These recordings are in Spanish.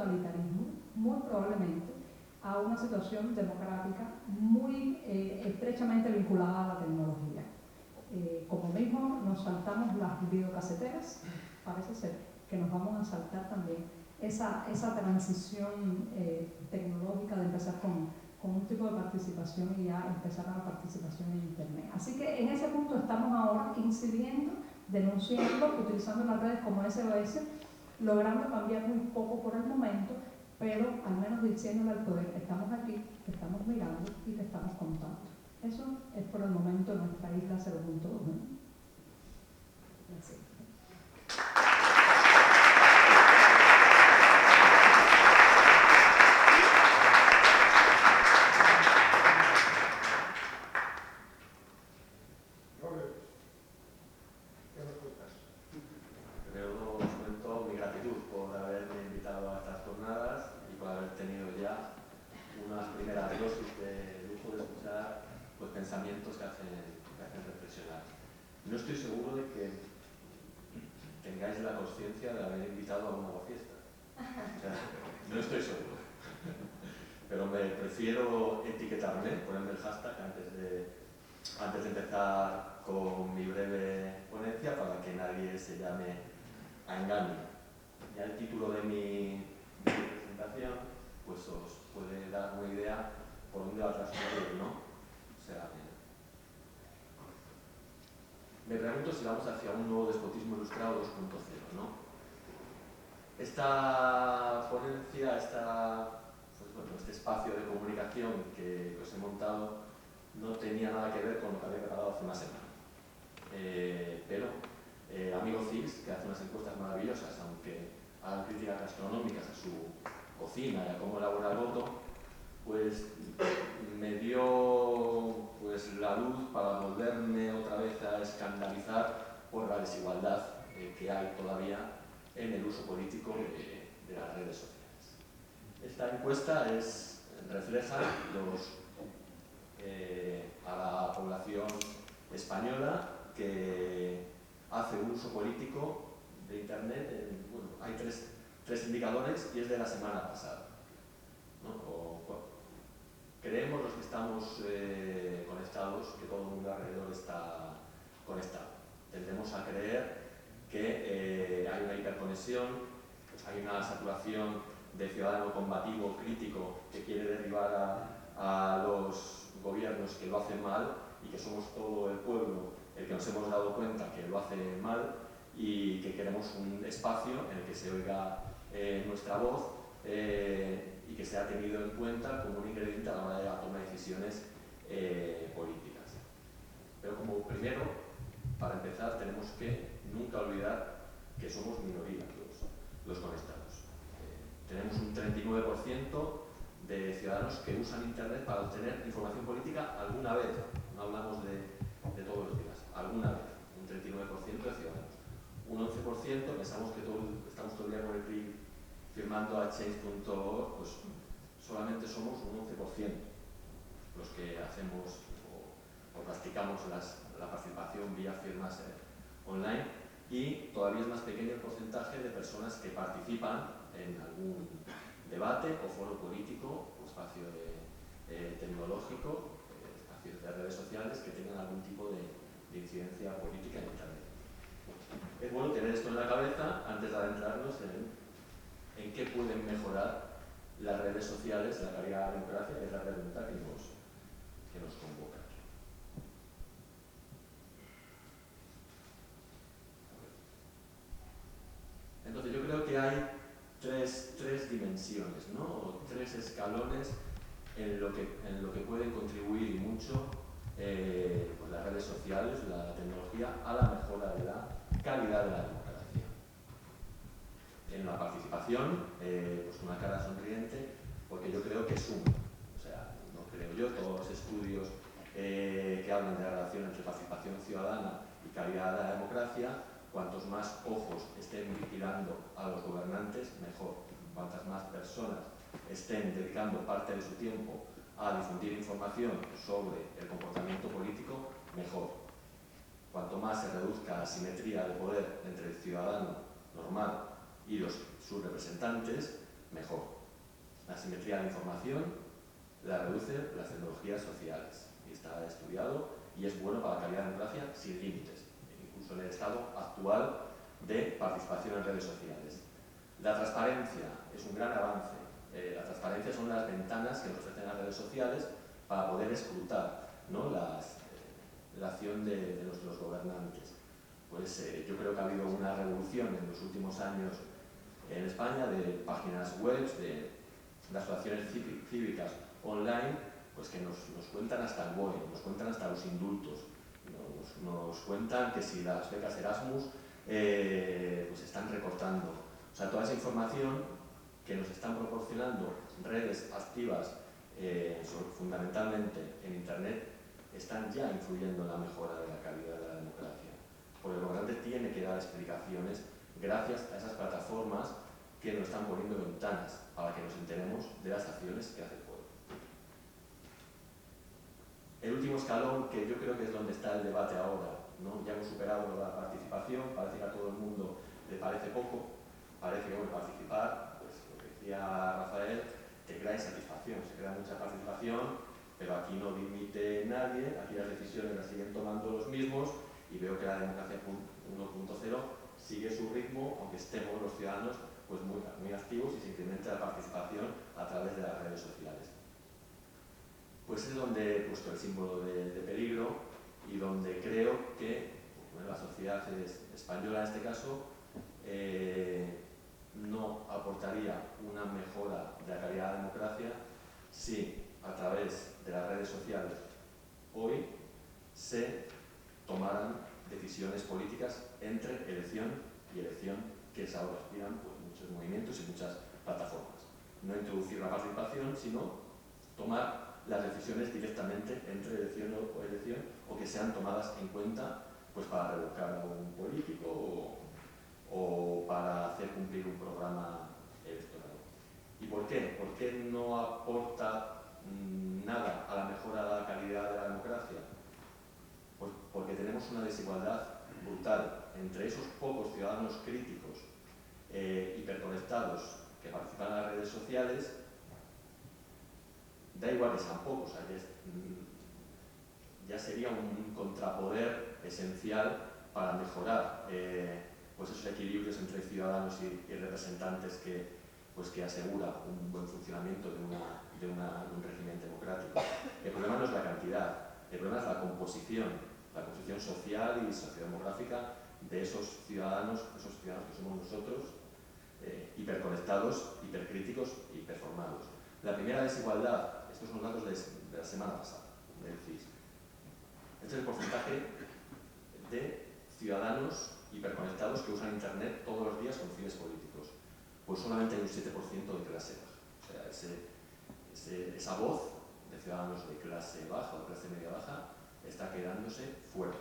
totalitarismo, muy probablemente a una situación democrática muy estrechamente vinculada a la tecnología. Como mismo nos saltamos las videocaseteras, parece ser que nos vamos a saltar también esa transición tecnológica de empezar con un tipo de participación y ya empezar a la participación en Internet. Así que en ese punto estamos ahora incidiendo, denunciando, utilizando las redes como SOS, logrando cambiar muy poco por el momento, pero al menos diciéndole al poder, estamos aquí, te estamos mirando y te estamos contando. Eso es por el momento nuestra isla 0.1. Gracias. Pensamientos que hacen reflexionar. No estoy seguro de que tengáis la conciencia de haber invitado a una fiesta. O sea, no estoy seguro. Pero me prefiero etiquetarme, ponerme el hashtag antes de empezar con mi breve ponencia para que nadie se llame a engaño. Ya el título de mi presentación pues os puede dar una idea por dónde va a transcurrir, ¿no? O sea, me pregunto si vamos hacia un nuevo despotismo ilustrado 2.0, ¿no? Esta ponencia, este espacio de comunicación que os he montado no tenía nada que ver con lo que había preparado hace una semana. Pero amigo Cis, que hace unas encuestas maravillosas, aunque hagan críticas gastronómicas a su cocina y a cómo elabora el voto, pues me dio pues la luz para volverme otra vez a escandalizar por la desigualdad que hay todavía en el uso político de las redes sociales. Esta encuesta refleja a la población española que hace un uso político de Internet. Bueno, hay tres indicadores y es de la semana pasada, ¿no? Creemos los que estamos conectados que todo el mundo alrededor está conectado. Tendemos a creer que hay una hiperconexión, hay una saturación de ciudadano combativo, crítico, que quiere derribar a los gobiernos que lo hacen mal y que somos todo el pueblo el que nos hemos dado cuenta que lo hace mal y que queremos un espacio en el que se oiga nuestra voz y que sea tenido en cuenta como un ingrediente a la hora de la toma de decisiones políticas. Pero como primero, para empezar, tenemos que nunca olvidar que somos minoría los conectados. Tenemos un 39% de ciudadanos que usan Internet para obtener información política alguna vez. No hablamos de todos los días, alguna vez. Un 39% de ciudadanos. Un 11% pensamos que estamos todo el día con el clic firmando a change.org, pues solamente somos un 11% los que hacemos o practicamos la participación vía firmas online, y todavía es más pequeño el porcentaje de personas que participan en algún debate o foro político o espacio tecnológico, espacios de redes sociales que tengan algún tipo de incidencia política en Internet. Es bueno tener esto en la cabeza antes de adentrarnos en qué pueden mejorar las redes sociales, la calidad de la democracia, que es la pregunta que nos convoca. Entonces yo creo que hay tres dimensiones, ¿no? O tres escalones en lo que pueden contribuir mucho pues las redes sociales, la tecnología, a la mejora de la calidad de la democracia. En la participación, pues una cara sonriente, porque yo creo que suma. O sea, no creo yo, todos los estudios que hablan de la relación entre participación ciudadana y calidad de la democracia, cuantos más ojos estén vigilando a los gobernantes, mejor. Cuantas más personas estén dedicando parte de su tiempo a difundir información sobre el comportamiento político, mejor. Cuanto más se reduzca la asimetría de poder entre el ciudadano normal y sus representantes, mejor. La asimetría de la información la reducen las tecnologías sociales y está estudiado y es bueno para la calidad de la democracia sin límites, incluso en el estado actual de participación en redes sociales. La transparencia es un gran avance. La transparencia son las ventanas que nos ofrecen las redes sociales para poder escrutar, ¿no?, la acción de los gobernantes. Pues yo creo que ha habido una revolución en los últimos años en España de páginas web, de asociaciones cívicas online, pues que nos cuentan hasta el BOE, nos cuentan hasta los indultos, nos cuentan que si las becas Erasmus pues están recortando. O sea, toda esa información que nos están proporcionando redes activas, fundamentalmente en Internet, están ya influyendo en la mejora de la calidad de la democracia. Porque el gobernante tiene que dar explicaciones gracias a esas plataformas que nos están poniendo ventanas para que nos enteremos de las acciones que hace el pueblo. El último escalón, que yo creo que es donde está el debate ahora, ¿no? Ya hemos superado la participación, parece que a todo el mundo le parece poco, parece que participar, pues lo que decía Rafael, te crea insatisfacción, se crea mucha participación, pero aquí no dimite nadie, aquí las decisiones las siguen tomando los mismos y veo que la democracia 1.0 sigue su ritmo, aunque estemos los ciudadanos pues muy activos y se incremente la participación a través de las redes sociales. Pues es donde he puesto el símbolo de peligro y donde creo que la sociedad española en este caso no aportaría una mejora de la calidad de la democracia si a través de las redes sociales hoy se tomaran decisiones políticas entre elección y elección, que es ahora aspiran pues, muchos movimientos y muchas plataformas. No introducir la participación, sino tomar las decisiones directamente entre elección o elección, o que sean tomadas en cuenta pues, para revocar a un político o para hacer cumplir un programa electoral. ¿Y por qué? ¿Por qué no aporta nada a la mejora de la calidad de la democracia? Pues porque tenemos una desigualdad brutal entre esos pocos ciudadanos críticos hiperconectados que participan en las redes sociales. Da igual que sean pocos, o sea, ya sería un contrapoder esencial para mejorar pues esos equilibrios entre ciudadanos y representantes que asegura un buen funcionamiento de un régimen democrático. El problema no es la cantidad, el problema es la composición social y sociodemográfica de esos ciudadanos que somos nosotros, hiperconectados, hipercríticos, hiperformados. La primera desigualdad, estos son datos de la semana pasada, del CIS. Este es el porcentaje de ciudadanos hiperconectados que usan Internet todos los días con fines políticos. Pues solamente hay un 7% de clase baja. O sea, esa voz de ciudadanos de clase baja o clase media baja está quedándose fuera.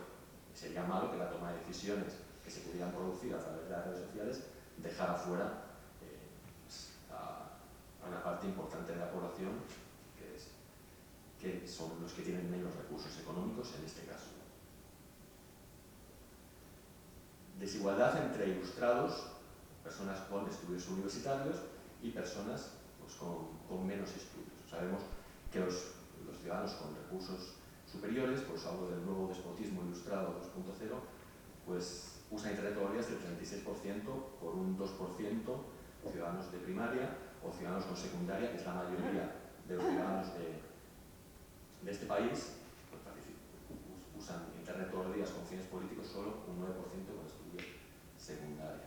Y sería malo que la toma de decisiones que se pudieran producir a través de las redes sociales dejara fuera a una parte importante de la población que son los que tienen menos recursos económicos en este caso. Desigualdad entre ilustrados, personas con estudios universitarios y personas pues, con menos estudios. Sabemos que los ciudadanos con recursos superiores, pues hablo del nuevo despotismo ilustrado 2.0, pues usan Internet todos los días del 36% por un 2% ciudadanos de primaria o ciudadanos con secundaria, que es la mayoría de los ciudadanos de este país, pues usan Internet todos los días con fines políticos, solo un 9% con estudios secundaria.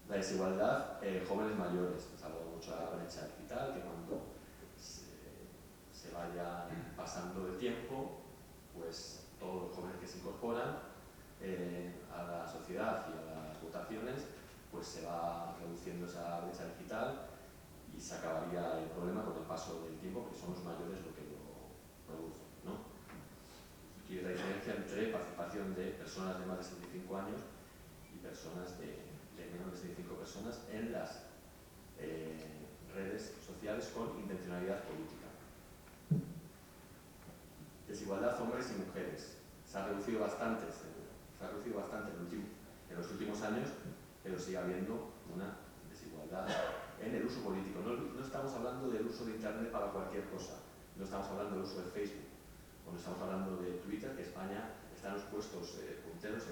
La desigualdad, jóvenes mayores, se ha hablado mucho de la brecha digital, que cuando se vaya pasando el tiempo, pues todos los jóvenes que se incorporan a la sociedad y a las votaciones, pues se va reduciendo esa brecha digital y se acabaría el problema con el paso del tiempo, que son los mayores lo que lo producen, ¿no? Aquí la diferencia entre participación de personas de más de 75 años y personas de menos de 75 personas en las redes sociales con intencionalidad política. Desigualdad hombres y mujeres. Se ha reducido bastante en los últimos años, pero sigue habiendo una desigualdad en el uso uso político. No estamos hablando del uso de Internet para cualquier cosa. No estamos hablando del uso de Facebook. O no estamos hablando de Twitter, que España está en los puestos punteros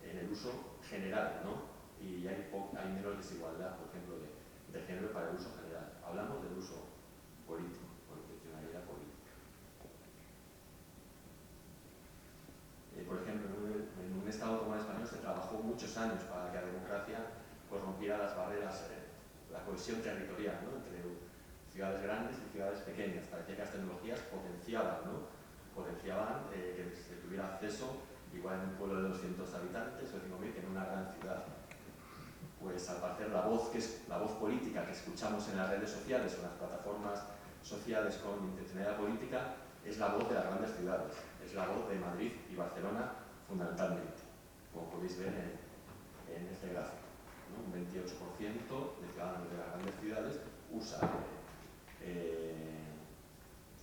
en el uso general, ¿no? Y hay menos desigualdad, por ejemplo, de género para el uso general. Hablamos del uso político, con intencionalidad política. Por ejemplo, en un Estado como el español se trabajó muchos años para que la democracia pues, rompiera las barreras, la cohesión territorial, ¿no? Entre ciudades grandes y ciudades pequeñas. Parecía que las tecnologías potenciaban, ¿no? Potenciaban que se tuviera acceso, igual en un pueblo de 200 habitantes o 5.000 que en una gran ciudad. Pues al parecer la voz política que escuchamos en las redes sociales o en las plataformas sociales con intencionalidad política es la voz de las grandes ciudades, es la voz de Madrid y Barcelona fundamentalmente, como podéis ver en este gráfico, ¿no? Un 28% de ciudadanos de las grandes ciudades usa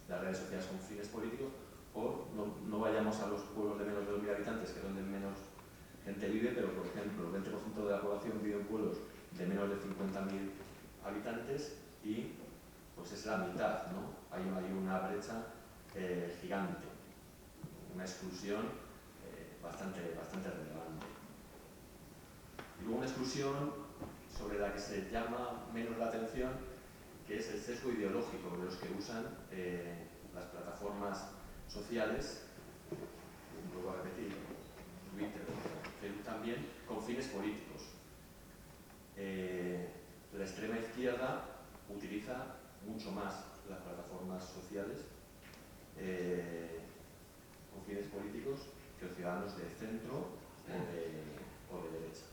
las redes sociales con fines políticos. No vayamos a los pueblos de menos de 2.000 habitantes, que es donde menos gente vive, pero por ejemplo el 20% de la población vive en pueblos de menos de 50.000 habitantes y pues es la mitad, ¿no? Hay una brecha gigante, una exclusión bastante relevante. Y luego una exclusión sobre la que se llama menos la atención, que es el sesgo ideológico de los que usan las plataformas sociales, vuelvo a repetir, Twitter, Facebook también, con fines políticos. La extrema izquierda utiliza mucho más las plataformas sociales con fines políticos que los ciudadanos de centro o de derecha.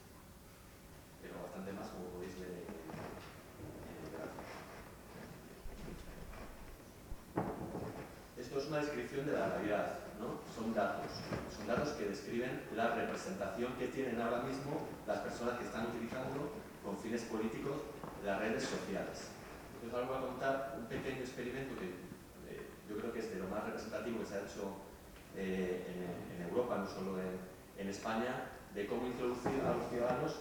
Pero bastante más, como podéis ver en el gráfico. Esto es una descripción de la realidad, ¿no? Son datos que describen la representación que tienen ahora mismo las personas que están utilizando con fines políticos las redes sociales. Entonces ahora voy a contar un pequeño experimento que yo creo que es de lo más representativo que se ha hecho en Europa, no solo en España, de cómo introducir a los ciudadanos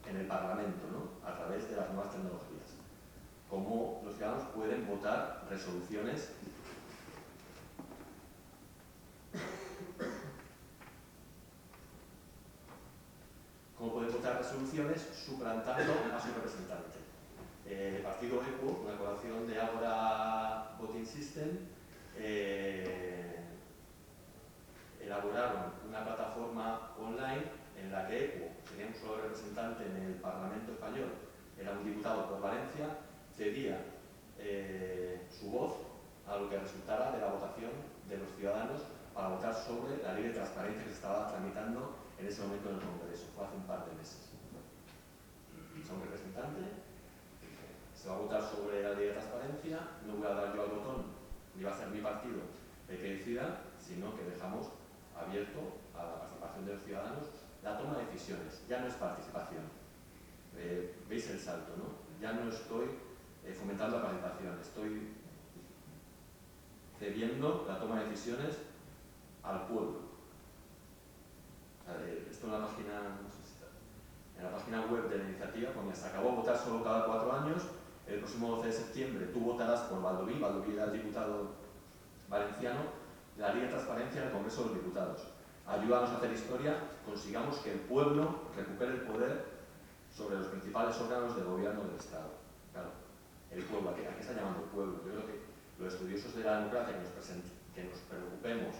en el Parlamento, ¿no? A través de las nuevas tecnologías. Cómo los ciudadanos pueden votar resoluciones suplantando a su representante. El partido ECO, una colaboración de Agora Voting System, elaboraron una plataforma online en la que ECO tenía un solo representante en el Parlamento español, era un diputado por Valencia, cedía su voz a lo que resultara de la votación de los ciudadanos para votar sobre la ley de transparencia que se estaba tramitando en ese momento en el Congreso. Fue hace un par de meses. Un representante, se va a votar sobre la ley de transparencia, no voy a dar yo al botón, ni va a ser mi partido el que decida, sino que dejamos abierto a la participación de los ciudadanos la toma de decisiones. Ya no es participación. Veis el salto, ¿no? Ya no estoy fomentando la participación, estoy cediendo la toma de decisiones al pueblo. Esto en la página, no sé si está, en la página web de la iniciativa, cuando se acabó votar solo cada 4 años, el próximo 12 de septiembre tú votarás por Baldoví era el diputado valenciano, la ley de transparencia en el Congreso de los Diputados. Ayúdanos a hacer historia, consigamos que el pueblo recupere el poder sobre los principales órganos de gobierno del Estado. Claro, el pueblo, ¿a qué está llamando el pueblo? Yo creo que los estudiosos de la democracia que nos preocupemos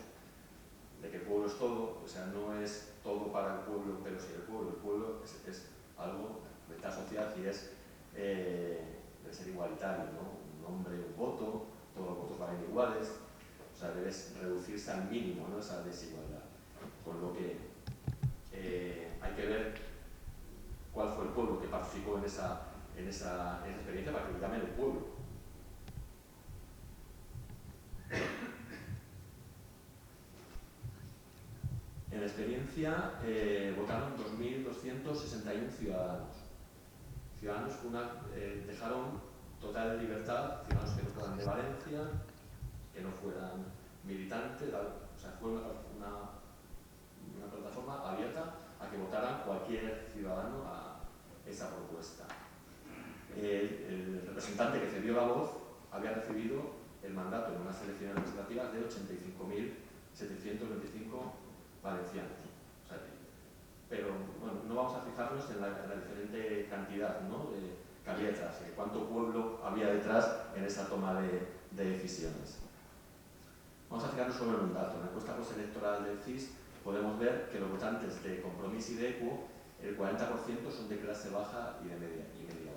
de que el pueblo es todo, o sea, no es todo para el pueblo, pero sí el pueblo es algo de esta sociedad y es debe ser igualitario, ¿no? Un hombre, un voto, todos los votos valen iguales, o sea, debe reducirse al mínimo, ¿no? Esa desigualdad. Con lo que hay que ver cuál fue el pueblo que participó en esa experiencia para que lo llamen el pueblo. En la experiencia votaron 2.261 ciudadanos. Ciudadanos dejaron total libertad, ciudadanos que no fueran de Valencia, que no fueran militantes, o sea, fue una plataforma abierta a que votaran cualquier ciudadano a esa propuesta. El representante que cedió la voz había recibido el mandato en unas elecciones legislativas de 85.725 valencianos. O sea, pero bueno, no vamos a fijarnos en la diferente cantidad, ¿no?, que había detrás, cuánto pueblo había detrás en esa toma de decisiones. Vamos a fijarnos solo en un dato. En la encuesta postelectoral del CIS podemos ver que los votantes de Compromís y de ECUO, el 40% son de clase baja y de media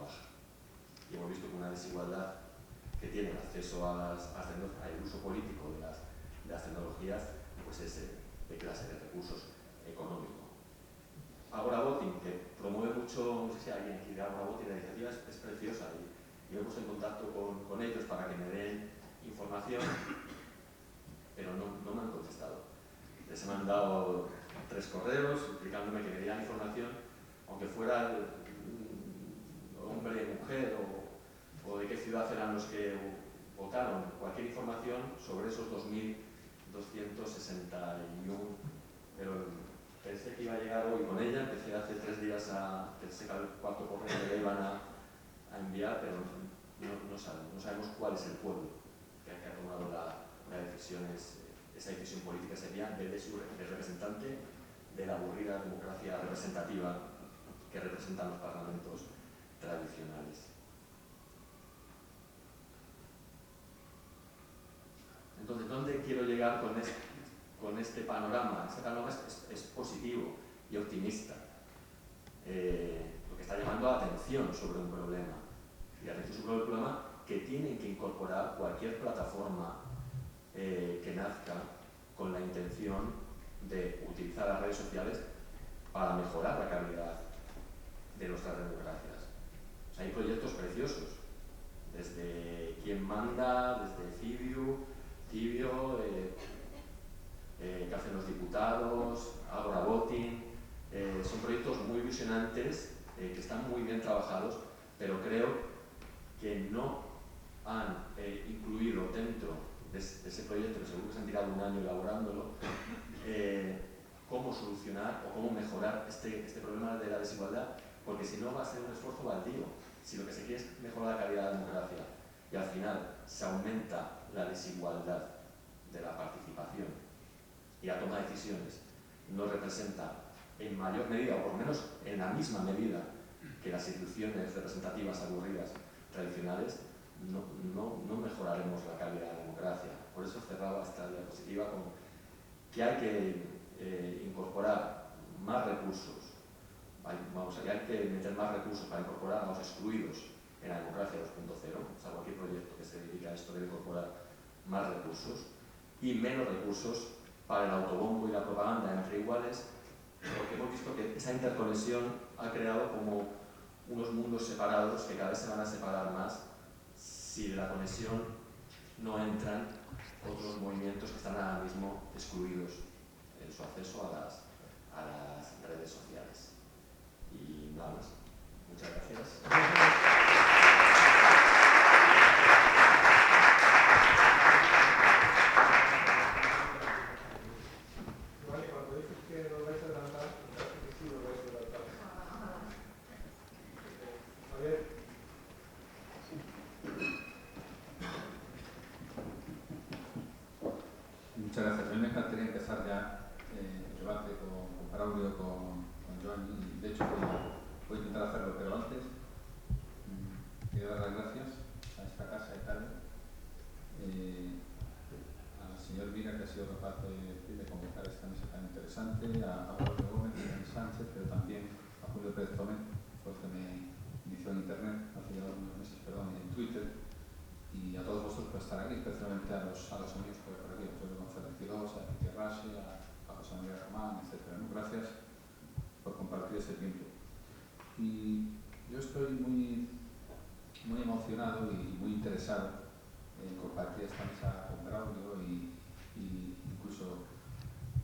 baja. Y hemos visto que una desigualdad que tiene el acceso al uso político de las tecnologías, pues es de clase, de recursos económicos. Agora Voting, que promueve mucho, no sé si alguien aquí de Agora Voting, la iniciativa es preciosa y me he puesto en contacto con ellos para que me den información, pero no me han contestado. Les he mandado 3 correos explicándome que me dieran información, aunque fuera hombre, mujer o de qué ciudad eran los que votaron, cualquier información sobre esos 2.261, pero pensé que iba a llegar hoy con ella, empecé hace 3 días pensé que al 4º correo me la iban a enviar, pero no sabemos cuál es el pueblo que ha tomado la decisión, esa decisión política sería en vez de su representante de la aburrida democracia representativa que representan los parlamentos tradicionales. Entonces, ¿dónde quiero llegar con este panorama? Este panorama es positivo y optimista, porque está llamando a atención sobre un problema, y atención sobre el problema que tienen que incorporar cualquier plataforma que nazca con la intención de utilizar las redes sociales para mejorar la calidad de nuestras democracias. O sea, hay proyectos preciosos, desde Quién Manda, desde Tibio, que hacen los diputados, Agora Voting, son proyectos muy visionantes, que están muy bien trabajados, pero creo que no han incluido dentro de ese proyecto, que seguro que se han tirado un año elaborándolo, cómo solucionar o cómo mejorar este problema de la desigualdad, porque si no va a ser un esfuerzo baldío. Si lo que se quiere es mejorar la calidad de la democracia y al final se aumenta la desigualdad de la participación y la toma de decisiones, no representa en mayor medida, o por lo menos en la misma medida que las instituciones representativas aburridas tradicionales, no mejoraremos la calidad de la democracia. Por eso cerraba esta diapositiva con que hay que incorporar más recursos, hay que meter más recursos para incorporar a los excluidos en la democracia 2.0, o sea, cualquier proyecto que se dedique a esto debe incorporar más recursos y menos recursos para el autobombo y la propaganda entre iguales, porque hemos visto que esa interconexión ha creado como unos mundos separados que cada vez se van a separar más si de la conexión no entran otros movimientos que están ahora mismo excluidos en su acceso a las redes sociales. Y nada más. Muchas gracias. Muchas gracias. A mí me encantaría empezar ya el debate con Braulio, con Joan, y de hecho voy a intentar hacerlo, pero antes quiero dar las gracias a esta casa Italia, al señor Vira, que ha sido capaz de convocar esta mesa tan interesante, a Braulio Gómez, a Dani Sánchez, pero también a Julio Pérez Tomé, porque me inició en internet hace ya unos meses, en Twitter, y a todos vosotros por estar aquí, especialmente a los amigos por aquí, a Antonio González Quirós, a Enrique Rasi, a José María Román, etc. Gracias por compartir este tiempo. Y yo estoy muy emocionado y muy interesado en compartir esta mesa con Braulio y incluso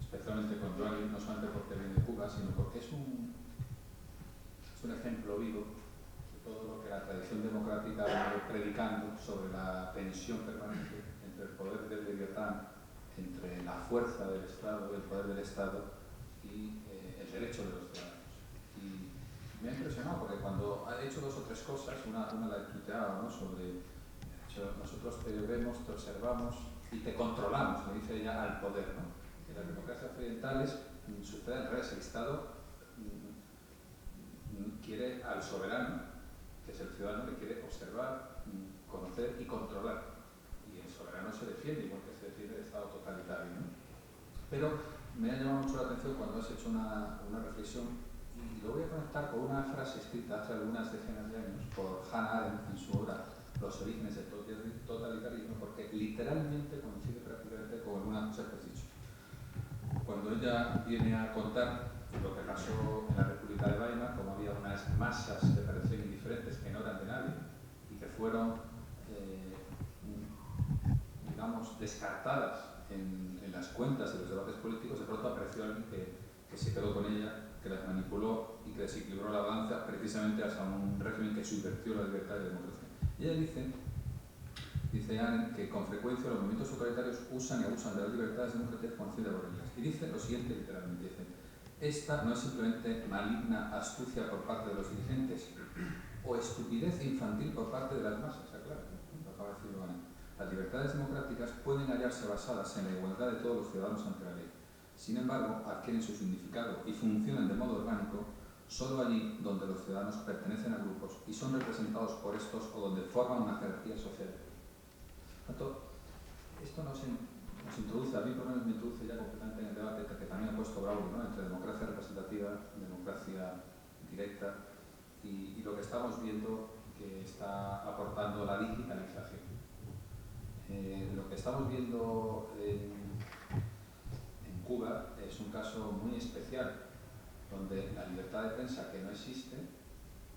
especialmente con Joan, no solamente porque viene de Cuba, sino porque es un ejemplo vivo todo lo que la tradición democrática ha venido predicando sobre la tensión permanente entre el poder del Leviatán, entre la fuerza del Estado, el poder del Estado y el derecho de los ciudadanos. Y me ha impresionado porque cuando ha hecho 2 o 3 cosas, una la he tuiteado, ¿no? Sobre nosotros te vemos, te observamos y te controlamos, le dice ella, al poder, ¿no? En las democracias occidentales sucede al revés, el Estado quiere al soberano, que es el ciudadano, le quiere observar, conocer y controlar. Y el soberano se defiende, igual que se defiende el Estado totalitario, ¿no? Pero me ha llamado mucho la atención cuando has hecho una reflexión, y lo voy a conectar con una frase escrita hace algunas decenas de años por Hannah Arendt en su obra Los orígenes del totalitarismo, porque literalmente coincide prácticamente con algunas cosas que has dicho. Cuando ella viene a contar lo que pasó en la República de Weimar, como había unas masas que parecían indiferentes, que no eran de nadie, y que fueron, digamos, descartadas en las cuentas de los debates políticos, de pronto apareció alguien que se quedó con ella, que las manipuló y que desequilibró la balanza precisamente hacia un régimen que subvertió la libertad y la democracia. Y ella dice Arendt que con frecuencia los movimientos totalitarios usan y abusan de las libertades democráticas conocidas por ellas. Y dice lo siguiente literalmente, dice: esta no es simplemente maligna astucia por parte de los dirigentes o estupidez infantil por parte de las masas, aclara, lo acaba de decir Arendt. Las libertades democráticas pueden hallarse basadas en la igualdad de todos los ciudadanos ante la ley. Sin embargo, adquieren su significado y funcionan de modo orgánico solo allí donde los ciudadanos pertenecen a grupos y son representados por estos o donde forman una jerarquía social. Por tanto, esto nos introduce, a mí por lo menos me introduce ya completamente en el debate que también ha puesto Braulio, ¿no? Entre democracia representativa, democracia directa y lo que estamos viendo que está aportando la digitalización. Lo que estamos viendo en Cuba es un caso muy especial, donde la libertad de prensa, que no existe,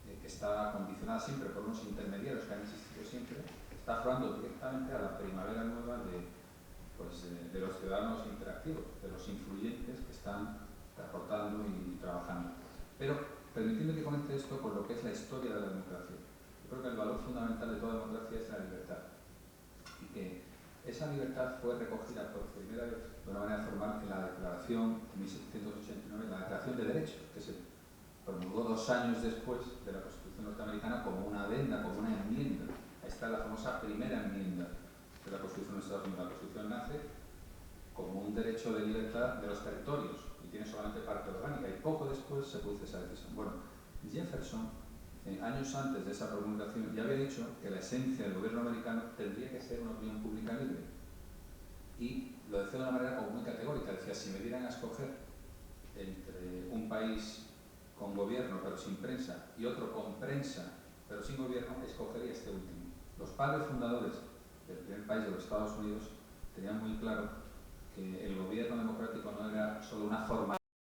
que está condicionada siempre por unos intermediarios que han existido siempre, está aflorando directamente a la primavera nueva de los ciudadanos interactivos, de los influyentes que están aportando y trabajando. Pero permitidme que comente esto con lo que es la historia de la democracia. Yo creo que el valor fundamental de toda democracia es la libertad, y que esa libertad fue recogida por primera vez de una manera formal en la Declaración de 1789, la Declaración de Derechos, que se promulgó 2 años después de la Constitución norteamericana como una adenda, como una enmienda. Ahí está la famosa primera enmienda de la Constitución de Estados Unidos. La Constitución nace como un derecho de libertad de los territorios y tiene solamente parte orgánica, y poco después se produce esa decisión. Bueno, Jefferson, años antes de esa promulgación, ya había dicho que la esencia del gobierno americano tendría que ser una opinión pública libre. Y lo decía de una manera como muy categórica. Decía, si me dieran a escoger entre un país con gobierno pero sin prensa y otro con prensa pero sin gobierno, escogería este último. Los padres fundadores del primer país de los Estados Unidos tenían muy claro que el